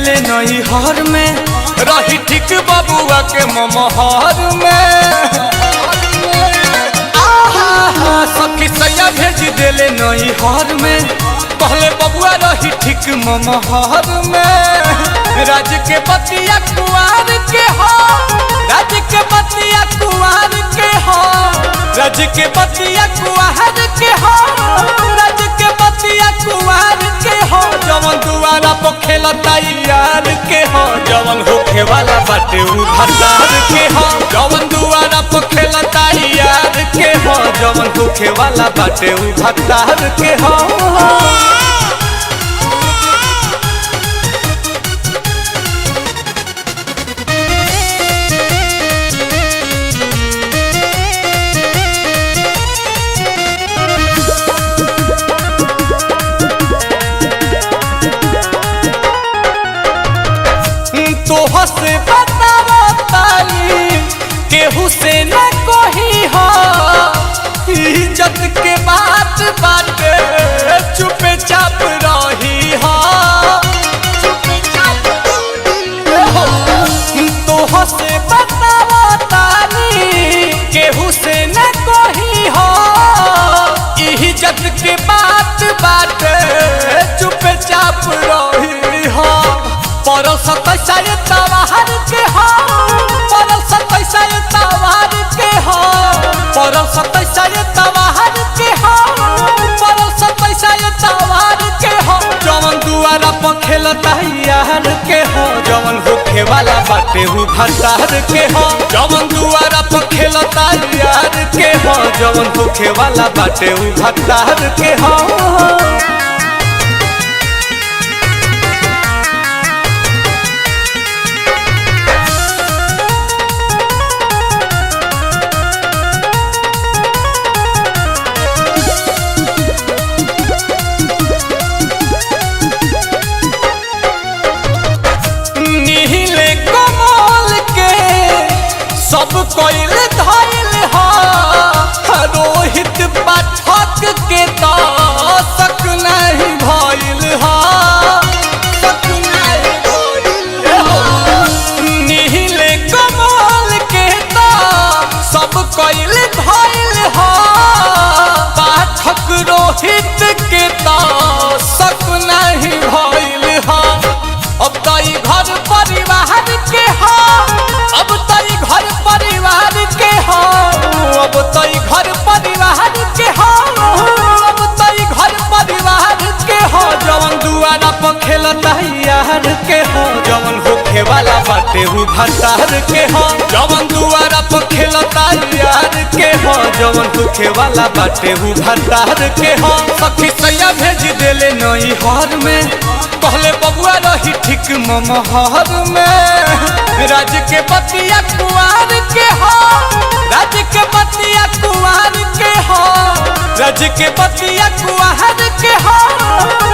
देले नहीं हर में रही ठीक बबुआ के ममहर में। सखी सैया भेज देले नहीं हर में पहले बबुआ रही ठीक ममहर में। राज के बतिया कुआर के हो, राज के बतिया कुआर के हो, राज के बतिया कुआर के हो, राज के बतिया कुआर के हो। जवन दुआरा पर खेलता यार के हो, जवन होखे वाला बाटे उ भतार के हो। जवन दुआरा पर खेलता यार के हो, जवन होखे वाला बाटे उ भतार के हो। तोह से बतावतानी केहू से न कोही हो, इज्जत के बात बाटे चुपे चाप रही हो। तोह से बतावतानी केहू से न कोही हो, इज्जत के बात बाटे चुपे चाप रही हो। परल सतैसा तवार के हो, परल सतैसा तवार के हो, परल सतैसा तवार के हो, परल सतैसा तवार के हो। जवन दुआरा पर खेलता यार के हो, जवन होखे वाला बाटे उ भतार के हो। जवन दुआरा पर खेलता यार के हो, जवन होखे वाला बाटे उ भतार के हो। सब कोइल धइल हो, रोहित पाठक के तो शक नहीं भइल हो, शक नहीं भइल हो। नीले कमल के तो सब कोइल धइल हो, पाठक रोहित के तो शक नहीं भइल हो। अब तो घर परिवार के हो, अब तो घर परिवार के हो, अब तो घर परिवार के हो, अब तो घर परिवार के हो। जवन दुआरा पर खेलता यार के हो, जवन होखे वाला बाटे उ भतार के हो। जवन दुआरा पर खेलता यार के हो, जवन होखे वाला बाटे उ भतार के हो। सखी सैया भेज देले नहीं हर में पहले बबुआ रही ठीक ममहर में। राज के बतिया कुआर के हो, राज के बतिया कुआर के हो, राज के बतिया कुआर के हो,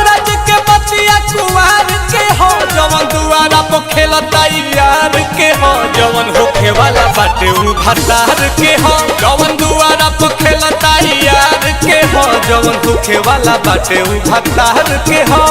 राज के बतिया कुआर के हो। जवन दुआरा पर खेलता यार के हो, जवन होखे वाला बाटे उ भतार के हो। जवन दुआरा पर खेलता यार के हो, जवन होखे वाला बाटे उ भतार के हो।